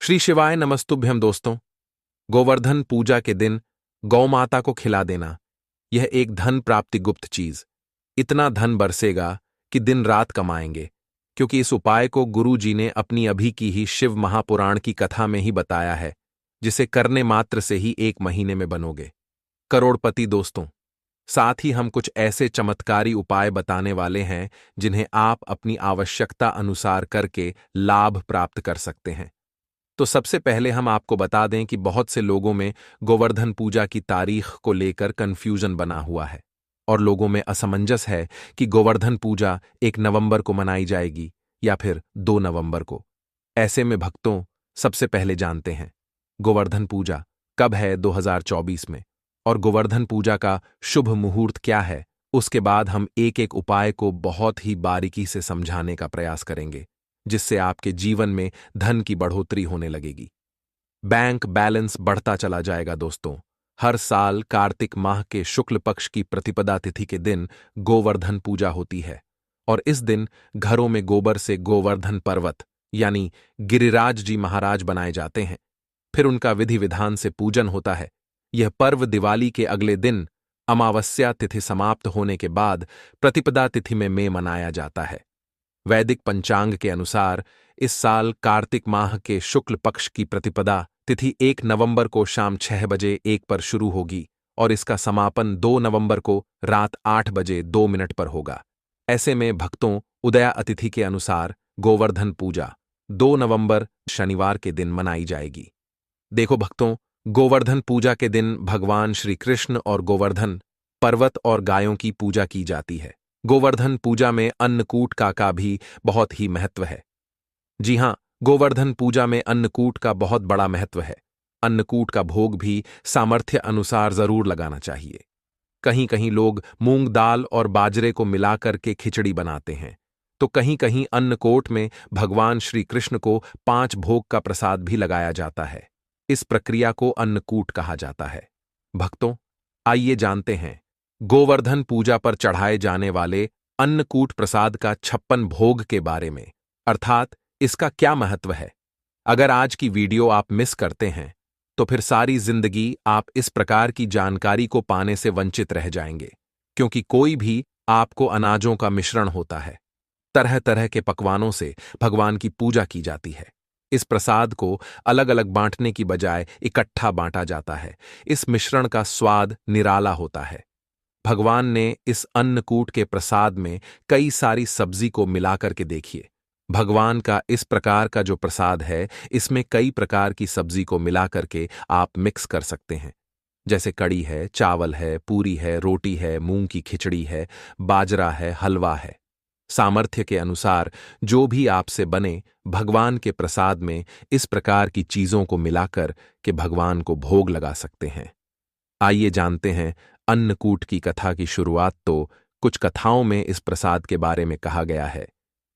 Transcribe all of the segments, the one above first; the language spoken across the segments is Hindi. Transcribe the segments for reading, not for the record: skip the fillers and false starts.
श्री शिवाय नमस्तुभ्यम दोस्तों। गोवर्धन पूजा के दिन गौ माता को खिला देना, यह एक धन प्राप्ति गुप्त चीज। इतना धन बरसेगा कि दिन रात कमाएंगे, क्योंकि इस उपाय को गुरु जी ने अपनी अभी की ही शिव महापुराण की कथा में ही बताया है, जिसे करने मात्र से ही 1 महीने में बनोगे करोड़पति दोस्तों। साथ ही हम कुछ ऐसे चमत्कारी उपाय बताने वाले हैं जिन्हें आप अपनी आवश्यकता अनुसार करके लाभ प्राप्त कर सकते हैं। तो सबसे पहले हम आपको बता दें कि बहुत से लोगों में गोवर्धन पूजा की तारीख को लेकर कंफ्यूजन बना हुआ है और लोगों में असमंजस है कि गोवर्धन पूजा 1 नवंबर को मनाई जाएगी या फिर 2 नवंबर को। ऐसे में भक्तों, सबसे पहले जानते हैं गोवर्धन पूजा कब है 2024 में, और गोवर्धन पूजा का शुभ मुहूर्त क्या है। उसके बाद हम एक एक उपाय को बहुत ही बारीकी से समझाने का प्रयास करेंगे, जिससे आपके जीवन में धन की बढ़ोतरी होने लगेगी। बैंक बैलेंस बढ़ता चला जाएगा दोस्तों। हर साल कार्तिक माह के शुक्ल पक्ष की प्रतिपदा तिथि के दिन गोवर्धन पूजा होती है और इस दिन घरों में गोबर से गोवर्धन पर्वत यानी गिरिराज जी महाराज बनाए जाते हैं। फिर उनका विधि विधान से पूजन होता है। यह पर्व दिवाली के अगले दिन अमावस्या तिथि समाप्त होने के बाद प्रतिपदा तिथि में मनाया जाता है। वैदिक पंचांग के अनुसार इस साल कार्तिक माह के शुक्ल पक्ष की प्रतिपदा तिथि 1 नवंबर को शाम 6 बजे 1 पर शुरू होगी और इसका समापन 2 नवंबर को रात 8 बजे 2 मिनट पर होगा। ऐसे में भक्तों, उदया अतिथि के अनुसार गोवर्धन पूजा 2 नवंबर शनिवार के दिन मनाई जाएगी। देखो भक्तों, गोवर्धन पूजा के दिन भगवान श्री कृष्ण और गोवर्धन पर्वत और गायों की पूजा की जाती है। गोवर्धन पूजा में अन्नकूट का भी बहुत ही महत्व है। जी हां, गोवर्धन पूजा में अन्नकूट का बहुत बड़ा महत्व है। अन्नकूट का भोग भी सामर्थ्य अनुसार जरूर लगाना चाहिए। कहीं कहीं लोग मूंग दाल और बाजरे को मिलाकर के खिचड़ी बनाते हैं, तो कहीं कहीं अन्नकूट में भगवान श्री कृष्ण को 5 भोग का प्रसाद भी लगाया जाता है। इस प्रक्रिया को अन्नकूट कहा जाता है। भक्तों, आइए जानते हैं गोवर्धन पूजा पर चढ़ाए जाने वाले अन्नकूट प्रसाद का 56 भोग के बारे में, अर्थात इसका क्या महत्व है। अगर आज की वीडियो आप मिस करते हैं तो फिर सारी जिंदगी आप इस प्रकार की जानकारी को पाने से वंचित रह जाएंगे, क्योंकि कोई भी आपको अनाजों का मिश्रण होता है। तरह तरह के पकवानों से भगवान की पूजा की जाती है। इस प्रसाद को अलग अलग बांटने की बजाय इकट्ठा बांटा जाता है। इस मिश्रण का स्वाद निराला होता है। भगवान ने इस अन्नकूट के प्रसाद में कई सारी सब्जी को मिलाकर के देखिए। भगवान का इस प्रकार का जो प्रसाद है, इसमें कई प्रकार की सब्जी को मिलाकर के आप मिक्स कर सकते हैं, जैसे कड़ी है, चावल है, पूरी है, रोटी है, मूंग की खिचड़ी है, बाजरा है, हलवा है। सामर्थ्य के अनुसार जो भी आपसे बने, भगवान के प्रसाद में इस प्रकार की चीजों को मिलाकर के भगवान को भोग लगा सकते हैं। आइए जानते हैं अन्नकूट की कथा की शुरुआत। तो कुछ कथाओं में इस प्रसाद के बारे में कहा गया है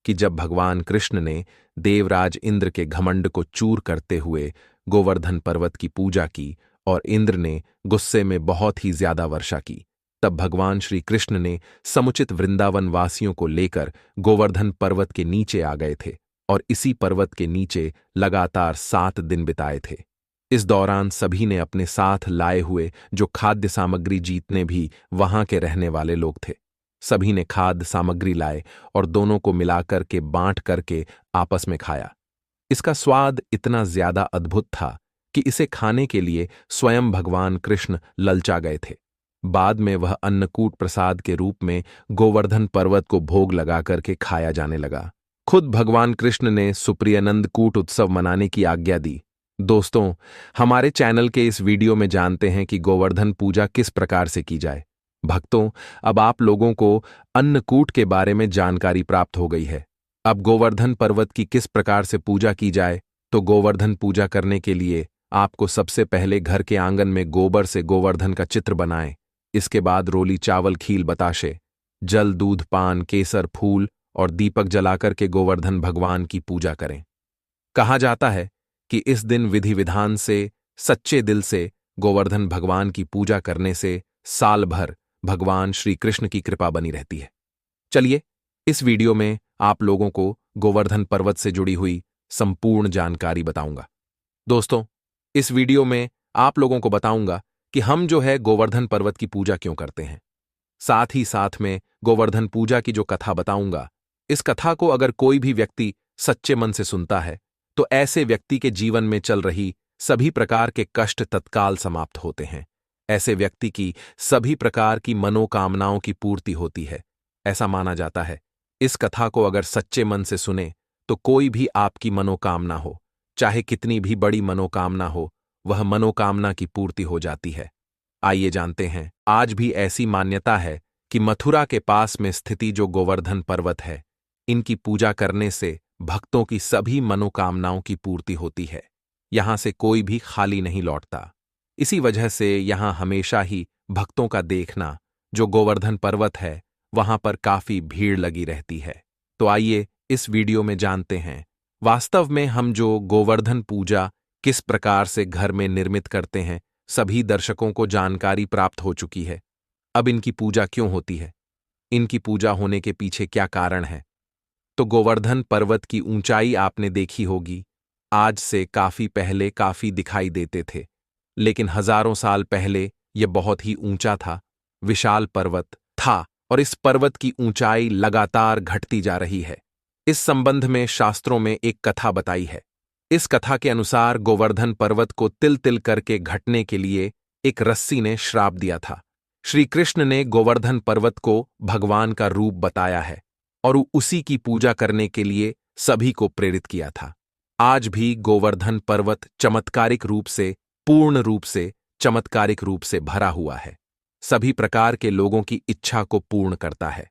कि जब भगवान कृष्ण ने देवराज इंद्र के घमंड को चूर करते हुए गोवर्धन पर्वत की पूजा की और इंद्र ने गुस्से में बहुत ही ज्यादा वर्षा की, तब भगवान श्री कृष्ण ने समुचित वृंदावन वासियों को लेकर गोवर्धन पर्वत के नीचे आ गए थे और इसी पर्वत के नीचे लगातार 7 दिन बिताए थे। इस दौरान सभी ने अपने साथ लाए हुए जो खाद्य सामग्री, जितने भी वहां के रहने वाले लोग थे, सभी ने खाद्य सामग्री लाए और दोनों को मिलाकर के बांट करके आपस में खाया। इसका स्वाद इतना ज्यादा अद्भुत था कि इसे खाने के लिए स्वयं भगवान कृष्ण ललचा गए थे। बाद में वह अन्नकूट प्रसाद के रूप में गोवर्धन पर्वत को भोग लगा करके खाया जाने लगा। खुद भगवान कृष्ण ने सुप्रियानंद कूट उत्सव मनाने की आज्ञा दी। दोस्तों, हमारे चैनल के इस वीडियो में जानते हैं कि गोवर्धन पूजा किस प्रकार से की जाए। भक्तों, अब आप लोगों को अन्नकूट के बारे में जानकारी प्राप्त हो गई है। अब गोवर्धन पर्वत की किस प्रकार से पूजा की जाए। तो गोवर्धन पूजा करने के लिए आपको सबसे पहले घर के आंगन में गोबर से गोवर्धन का चित्र बनाएं। इसके बाद रोली चावल, खील, बताशे, जल, दूध, पान, केसर, फूल और दीपक जलाकर के गोवर्धन भगवान की पूजा करें। कहा जाता है कि इस दिन विधि विधान से, सच्चे दिल से गोवर्धन भगवान की पूजा करने से साल भर भगवान श्री कृष्ण की कृपा बनी रहती है। चलिए, इस वीडियो में आप लोगों को गोवर्धन पर्वत से जुड़ी हुई संपूर्ण जानकारी बताऊंगा। दोस्तों, इस वीडियो में आप लोगों को बताऊंगा कि हम जो है गोवर्धन पर्वत की पूजा क्यों करते हैं। साथ ही साथ में गोवर्धन पूजा की जो कथा बताऊंगा, इस कथा को अगर कोई भी व्यक्ति सच्चे मन से सुनता है तो ऐसे व्यक्ति के जीवन में चल रही सभी प्रकार के कष्ट तत्काल समाप्त होते हैं। ऐसे व्यक्ति की सभी प्रकार की मनोकामनाओं की पूर्ति होती है, ऐसा माना जाता है। इस कथा को अगर सच्चे मन से सुने तो कोई भी आपकी मनोकामना हो, चाहे कितनी भी बड़ी मनोकामना हो, वह मनोकामना की पूर्ति हो जाती है। आइए जानते हैं। आज भी ऐसी मान्यता है कि मथुरा के पास में स्थिति जो गोवर्धन पर्वत है, इनकी पूजा करने से भक्तों की सभी मनोकामनाओं की पूर्ति होती है। यहां से कोई भी खाली नहीं लौटता। इसी वजह से यहां हमेशा ही भक्तों का देखना, जो गोवर्धन पर्वत है, वहां पर काफी भीड़ लगी रहती है। तो आइए इस वीडियो में जानते हैं, वास्तव में हम जो गोवर्धन पूजा किस प्रकार से घर में निर्मित करते हैं। सभी दर्शकों को जानकारी प्राप्त हो चुकी है। अब इनकी पूजा क्यों होती है, इनकी पूजा होने के पीछे क्या कारण है। तो गोवर्धन पर्वत की ऊंचाई आपने देखी होगी। आज से काफी पहले काफी दिखाई देते थे, लेकिन हजारों साल पहले यह बहुत ही ऊंचा था, विशाल पर्वत था, और इस पर्वत की ऊंचाई लगातार घटती जा रही है। इस संबंध में शास्त्रों में एक कथा बताई है। इस कथा के अनुसार गोवर्धन पर्वत को तिल तिल करके घटने के लिए एक रस्सी ने श्राप दिया था। श्री कृष्ण ने गोवर्धन पर्वत को भगवान का रूप बताया है और उसी की पूजा करने के लिए सभी को प्रेरित किया था। आज भी गोवर्धन पर्वत चमत्कारिक रूप से, पूर्ण रूप से, चमत्कारिक रूप से भरा हुआ है। सभी प्रकार के लोगों की इच्छा को पूर्ण करता है।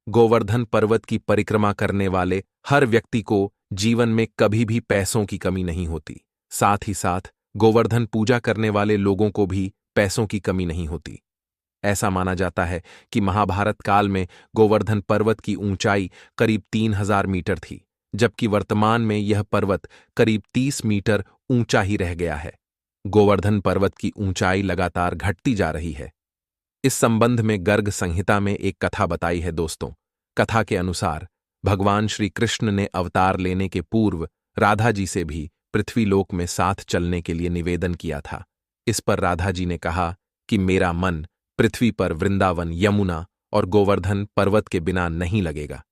गोवर्धन पर्वत की परिक्रमा करने वाले हर व्यक्ति को जीवन में कभी भी पैसों की कमी नहीं होती। साथ ही साथ गोवर्धन पूजा करने वाले लोगों को भी पैसों की कमी नहीं होती। ऐसा माना जाता है कि महाभारत काल में गोवर्धन पर्वत की ऊंचाई करीब 3000 मीटर थी, जबकि वर्तमान में यह पर्वत करीब 30 मीटर ऊंचा ही रह गया है। गोवर्धन पर्वत की ऊंचाई लगातार घटती जा रही है। इस संबंध में गर्ग संहिता में एक कथा बताई है। दोस्तों, कथा के अनुसार भगवान श्री कृष्ण ने अवतार लेने के पूर्व राधा जी से भी पृथ्वीलोक में साथ चलने के लिए निवेदन किया था। इस पर राधा जी ने कहा कि मेरा मन पृथ्वी पर वृंदावन, यमुना और गोवर्धन पर्वत के बिना नहीं लगेगा।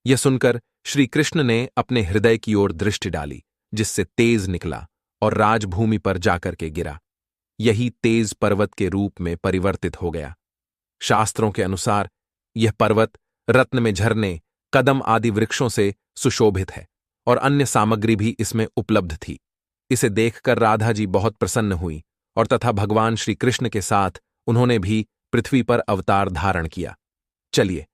यह सुनकर श्री कृष्ण ने अपने हृदय की ओर दृष्टि डाली, जिससे तेज निकला और राजभूमि पर जाकर के गिरा। यही तेज पर्वत के रूप में परिवर्तित हो गया। शास्त्रों के अनुसार यह पर्वत रत्न में झरने, कदम आदि वृक्षों से सुशोभित है और अन्य सामग्री भी इसमें उपलब्ध थी। इसे देखकर राधा जी बहुत प्रसन्न हुई और तथा भगवान श्री कृष्ण के साथ उन्होंने भी पृथ्वी पर अवतार धारण किया। चलिए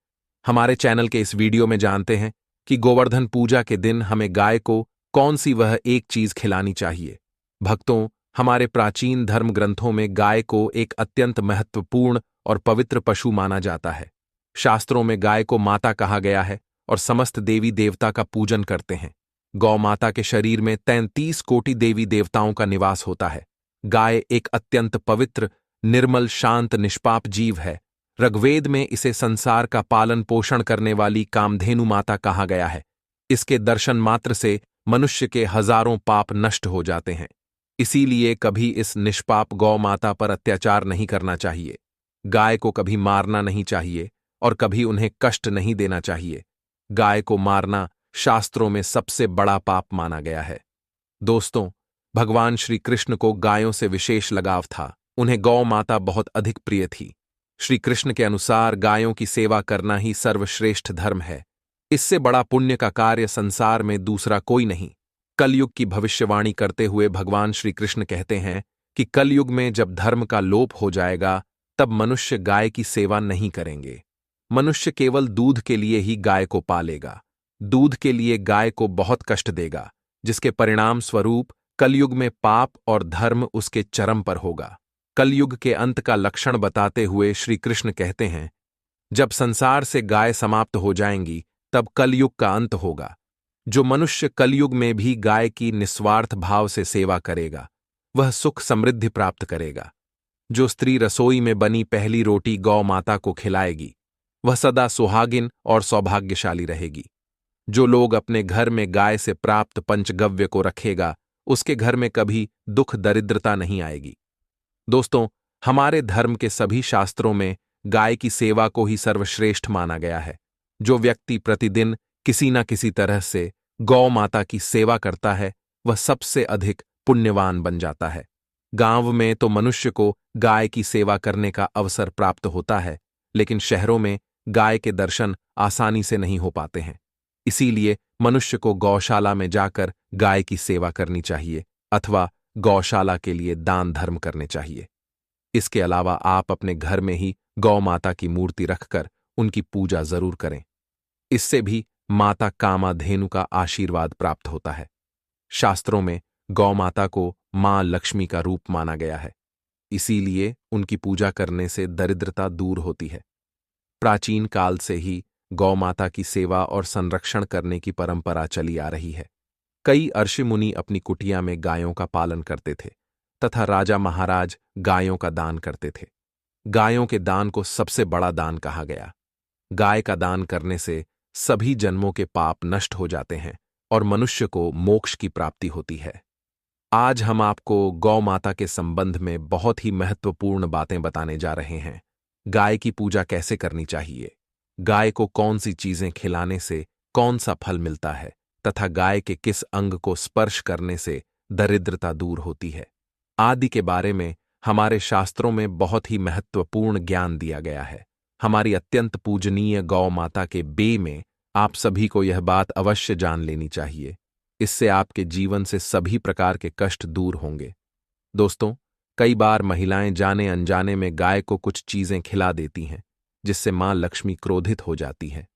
हमारे चैनल के इस वीडियो में जानते हैं कि गोवर्धन पूजा के दिन हमें गाय को कौन सी वह एक चीज खिलानी चाहिए। भक्तों, हमारे प्राचीन धर्म ग्रंथों में गाय को एक अत्यंत महत्वपूर्ण और पवित्र पशु माना जाता है। शास्त्रों में गाय को माता कहा गया है और समस्त देवी देवता का पूजन करते हैं। गौ माता के शरीर में 33 कोटि देवी देवताओं का निवास होता है। गाय एक अत्यंत पवित्र, निर्मल, शांत, निष्पाप जीव है। ऋग्वेद में इसे संसार का पालन पोषण करने वाली कामधेनु माता कहा गया है। इसके दर्शन मात्र से मनुष्य के हजारों पाप नष्ट हो जाते हैं। इसीलिए कभी इस निष्पाप गौ माता पर अत्याचार नहीं करना चाहिए। गाय को कभी मारना नहीं चाहिए और कभी उन्हें कष्ट नहीं देना चाहिए। गाय को मारना शास्त्रों में सबसे बड़ा पाप माना गया है। दोस्तों, भगवान श्री कृष्ण को गायों से विशेष लगाव था। उन्हें गौ माता बहुत अधिक प्रिय थी। श्री कृष्ण के अनुसार गायों की सेवा करना ही सर्वश्रेष्ठ धर्म है। इससे बड़ा पुण्य का कार्य संसार में दूसरा कोई नहीं। कलयुग की भविष्यवाणी करते हुए भगवान श्री कृष्ण कहते हैं कि कलयुग में जब धर्म का लोप हो जाएगा, तब मनुष्य गाय की सेवा नहीं करेंगे। मनुष्य केवल दूध के लिए ही गाय को पालेगा। दूध के लिए गाय को बहुत कष्ट देगा, जिसके परिणाम स्वरूप कलयुग में पाप और धर्म उसके चरम पर होगा। कलयुग के अंत का लक्षण बताते हुए श्री कृष्ण कहते हैं, जब संसार से गाय समाप्त हो जाएंगी, तब कलयुग का अंत होगा। जो मनुष्य कलयुग में भी गाय की निस्वार्थ भाव से सेवा करेगा, वह सुख समृद्धि प्राप्त करेगा। जो स्त्री रसोई में बनी पहली रोटी गौ माता को खिलाएगी, वह सदा सुहागिन और सौभाग्यशाली रहेगी। जो लोग अपने घर में गाय से प्राप्त पंचगव्य को रखेगा, उसके घर में कभी दुख दरिद्रता नहीं आएगी। दोस्तों, हमारे धर्म के सभी शास्त्रों में गाय की सेवा को ही सर्वश्रेष्ठ माना गया है। जो व्यक्ति प्रतिदिन किसी न किसी तरह से गौ माता की सेवा करता है, वह सबसे अधिक पुण्यवान बन जाता है। गांव में तो मनुष्य को गाय की सेवा करने का अवसर प्राप्त होता है, लेकिन शहरों में गाय के दर्शन आसानी से नहीं हो पाते हैं। इसीलिए मनुष्य को गौशाला में जाकर गाय की सेवा करनी चाहिए अथवा गौशाला के लिए दान धर्म करने चाहिए। इसके अलावा आप अपने घर में ही गौ माता की मूर्ति रखकर उनकी पूजा जरूर करें। इससे भी माता कामाधेनु का आशीर्वाद प्राप्त होता है। शास्त्रों में गौ माता को मां लक्ष्मी का रूप माना गया है, इसीलिए उनकी पूजा करने से दरिद्रता दूर होती है। प्राचीन काल से ही गौ माता की सेवा और संरक्षण करने की परंपरा चली आ रही है। कई ऋषि मुनि अपनी कुटिया में गायों का पालन करते थे तथा राजा महाराज गायों का दान करते थे। गायों के दान को सबसे बड़ा दान कहा गया। गाय का दान करने से सभी जन्मों के पाप नष्ट हो जाते हैं और मनुष्य को मोक्ष की प्राप्ति होती है। आज हम आपको गौ माता के संबंध में बहुत ही महत्वपूर्ण बातें बताने जा रहे हैं। गाय की पूजा कैसे करनी चाहिए, गाय को कौन सी चीजें खिलाने से कौन सा फल मिलता है तथा गाय के किस अंग को स्पर्श करने से दरिद्रता दूर होती है आदि के बारे में हमारे शास्त्रों में बहुत ही महत्वपूर्ण ज्ञान दिया गया है। हमारी अत्यंत पूजनीय गौ माता के बे में आप सभी को यह बात अवश्य जान लेनी चाहिए। इससे आपके जीवन से सभी प्रकार के कष्ट दूर होंगे। दोस्तों, कई बार महिलाएं जाने अनजाने में गाय को कुछ चीजें खिला देती हैं, जिससे मां लक्ष्मी क्रोधित हो जाती है।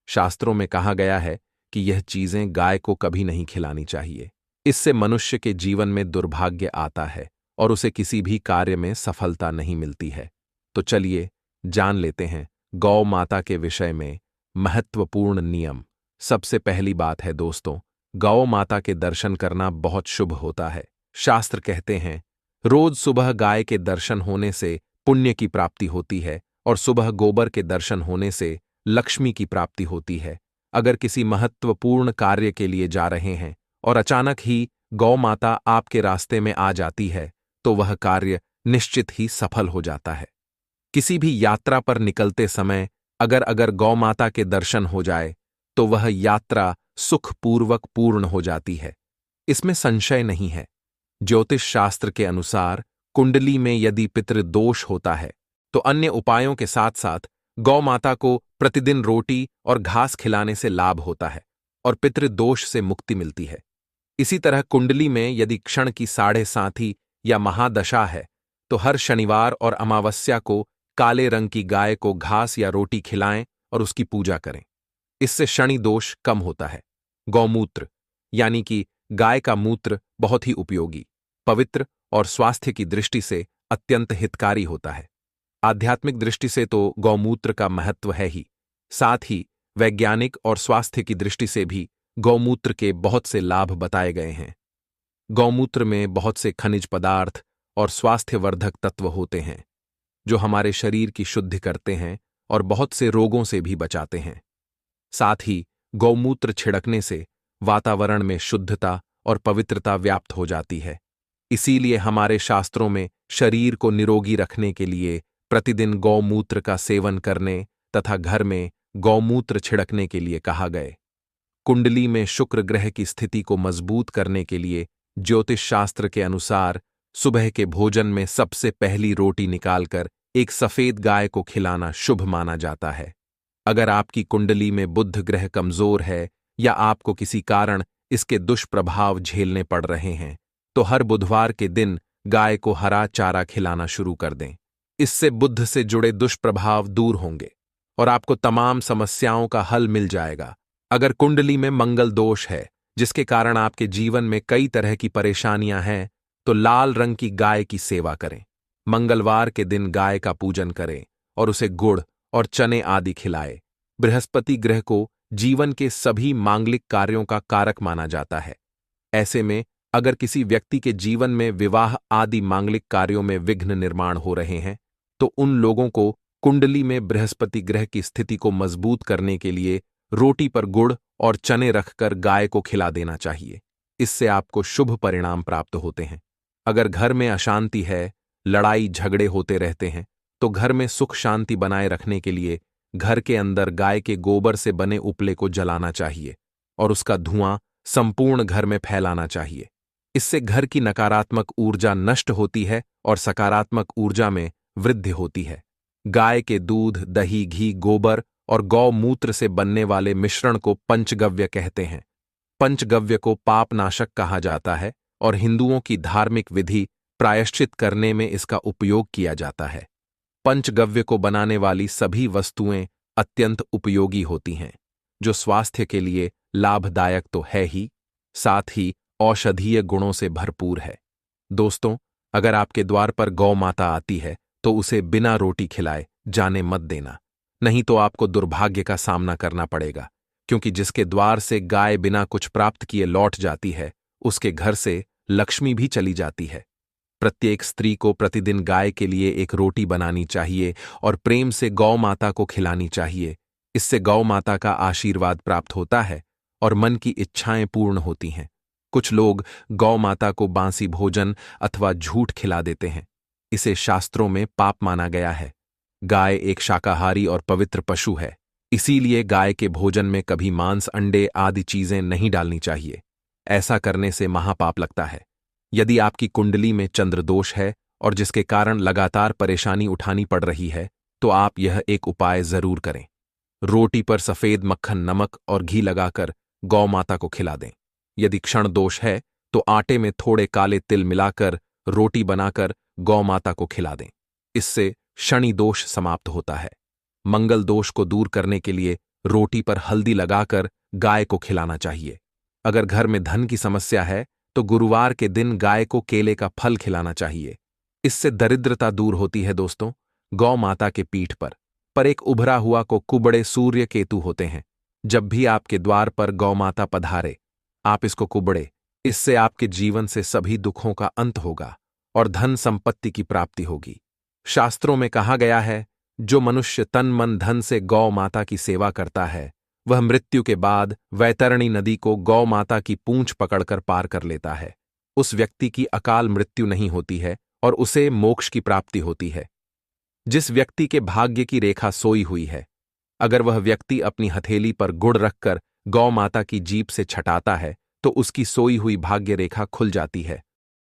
शास्त्रों में कहा गया है कि यह चीजें गाय को कभी नहीं खिलानी चाहिए। इससे मनुष्य के जीवन में दुर्भाग्य आता है और उसे किसी भी कार्य में सफलता नहीं मिलती है। तो चलिए जान लेते हैं गौ माता के विषय में महत्वपूर्ण नियम। सबसे पहली बात है दोस्तों, गौ माता के दर्शन करना बहुत शुभ होता है। शास्त्र कहते हैं रोज सुबह गाय के दर्शन होने से पुण्य की प्राप्ति होती है और सुबह गोबर के दर्शन होने से लक्ष्मी की प्राप्ति होती है। अगर किसी महत्वपूर्ण कार्य के लिए जा रहे हैं और अचानक ही गौ माता आपके रास्ते में आ जाती है, तो वह कार्य निश्चित ही सफल हो जाता है। किसी भी यात्रा पर निकलते समय अगर गौ माता के दर्शन हो जाए, तो वह यात्रा सुखपूर्वक पूर्ण हो जाती है। इसमें संशय नहीं है। ज्योतिष शास्त्र के अनुसार कुंडली में यदि पितृदोष होता है, तो अन्य उपायों के साथ साथ गौ माता को प्रतिदिन रोटी और घास खिलाने से लाभ होता है और पितृदोष से मुक्ति मिलती है। इसी तरह कुंडली में यदि क्षण की 7.5 या महादशा है, तो हर शनिवार और अमावस्या को काले रंग की गाय को घास या रोटी खिलाएं और उसकी पूजा करें। इससे शनि दोष कम होता है। गौमूत्र यानी कि गाय का मूत्र बहुत ही उपयोगी, पवित्र और स्वास्थ्य की दृष्टि से अत्यंत हितकारी होता है। आध्यात्मिक दृष्टि से तो गौमूत्र का महत्व है ही, साथ ही वैज्ञानिक और स्वास्थ्य की दृष्टि से भी गौमूत्र के बहुत से लाभ बताए गए हैं। गौमूत्र में बहुत से खनिज पदार्थ और स्वास्थ्यवर्धक तत्व होते हैं, जो हमारे शरीर की शुद्धि करते हैं और बहुत से रोगों से भी बचाते हैं। साथ ही गौमूत्र छिड़कने से वातावरण में शुद्धता और पवित्रता व्याप्त हो जाती है। इसीलिए हमारे शास्त्रों में शरीर को निरोगी रखने के लिए प्रतिदिन गौमूत्र का सेवन करने तथा घर में गौमूत्र छिड़कने के लिए कहा गए। कुंडली में शुक्र ग्रह की स्थिति को मजबूत करने के लिए ज्योतिष शास्त्र के अनुसार सुबह के भोजन में सबसे पहली रोटी निकालकर एक सफेद गाय को खिलाना शुभ माना जाता है। अगर आपकी कुंडली में बुध ग्रह कमजोर है या आपको किसी कारण इसके दुष्प्रभाव झेलने पड़ रहे हैं, तो हर बुधवार के दिन गाय को हरा चारा खिलाना शुरू कर दें। इससे बुध से जुड़े दुष्प्रभाव दूर होंगे और आपको तमाम समस्याओं का हल मिल जाएगा। अगर कुंडली में मंगल दोष है, जिसके कारण आपके जीवन में कई तरह की परेशानियां हैं, तो लाल रंग की गाय की सेवा करें। मंगलवार के दिन गाय का पूजन करें और उसे गुड़ और चने आदि खिलाए। बृहस्पति ग्रह को जीवन के सभी मांगलिक कार्यों का कारक माना जाता है। ऐसे में अगर किसी व्यक्ति के जीवन में विवाह आदि मांगलिक कार्यों में विघ्न निर्माण हो रहे हैं, तो उन लोगों को कुंडली में बृहस्पति ग्रह की स्थिति को मजबूत करने के लिए रोटी पर गुड़ और चने रखकर गाय को खिला देना चाहिए। इससे आपको शुभ परिणाम प्राप्त होते हैं। अगर घर में अशांति है, लड़ाई झगड़े होते रहते हैं, तो घर में सुख शांति बनाए रखने के लिए घर के अंदर गाय के गोबर से बने उपले को जलाना चाहिए और उसका धुआं संपूर्ण घर में फैलाना चाहिए। इससे घर की नकारात्मक ऊर्जा नष्ट होती है और सकारात्मक ऊर्जा में वृद्धि होती है। गाय के दूध, दही, घी, गोबर और गौमूत्र से बनने वाले मिश्रण को पंचगव्य कहते हैं। पंचगव्य को पापनाशक कहा जाता है और हिंदुओं की धार्मिक विधि प्रायश्चित करने में इसका उपयोग किया जाता है। पंचगव्य को बनाने वाली सभी वस्तुएं अत्यंत उपयोगी होती हैं, जो स्वास्थ्य के लिए लाभदायक तो है ही, साथ ही औषधीय गुणों से भरपूर है। दोस्तों, अगर आपके द्वार पर गौ माता आती है तो उसे बिना रोटी खिलाए जाने मत देना, नहीं तो आपको दुर्भाग्य का सामना करना पड़ेगा, क्योंकि जिसके द्वार से गाय बिना कुछ प्राप्त किए लौट जाती है, उसके घर से लक्ष्मी भी चली जाती है। प्रत्येक स्त्री को प्रतिदिन गाय के लिए एक रोटी बनानी चाहिए और प्रेम से गौ माता को खिलानी चाहिए। इससे गौ माता का आशीर्वाद प्राप्त होता है और मन की इच्छाएं पूर्ण होती हैं। कुछ लोग गौ माता को बासी भोजन अथवा झूठ खिला देते हैं। इसे शास्त्रों में पाप माना गया है। गाय एक शाकाहारी और पवित्र पशु है, इसीलिए गाय के भोजन में कभी मांस, अंडे आदि चीजें नहीं डालनी चाहिए। ऐसा करने से महापाप लगता है। यदि आपकी कुंडली में चंद्र दोष है और जिसके कारण लगातार परेशानी उठानी पड़ रही है, तो आप यह एक उपाय जरूर करें। रोटी पर सफेद मक्खन, नमक और घी लगाकर गौ माता को खिला दें। यदि क्षण दोष है तो आटे में थोड़े काले तिल मिलाकर रोटी बनाकर गौ माता को खिला दें। इससे शनि दोष समाप्त होता है। मंगल दोष को दूर करने के लिए रोटी पर हल्दी लगाकर गाय को खिलाना चाहिए। अगर घर में धन की समस्या है तो गुरुवार के दिन गाय को केले का फल खिलाना चाहिए। इससे दरिद्रता दूर होती है। दोस्तों, गौ माता के पीठ पर एक उभरा हुआ को कुबड़े सूर्य केतु होते हैं। जब भी आपके द्वार पर गौ माता पधारे, आप इसको कुबड़े। इससे आपके जीवन से सभी दुखों का अंत होगा और धन संपत्ति की प्राप्ति होगी। शास्त्रों में कहा गया है, जो मनुष्य तन मन धन से गौ माता की सेवा करता है, वह मृत्यु के बाद वैतरणी नदी को गौ माता की पूंछ पकड़कर पार कर लेता है। उस व्यक्ति की अकाल मृत्यु नहीं होती है और उसे मोक्ष की प्राप्ति होती है। जिस व्यक्ति के भाग्य की रेखा सोई हुई है, अगर वह व्यक्ति अपनी हथेली पर गुड़ रखकर गौ माता की जीभ से छटाता है तो उसकी सोई हुई भाग्य रेखा खुल जाती है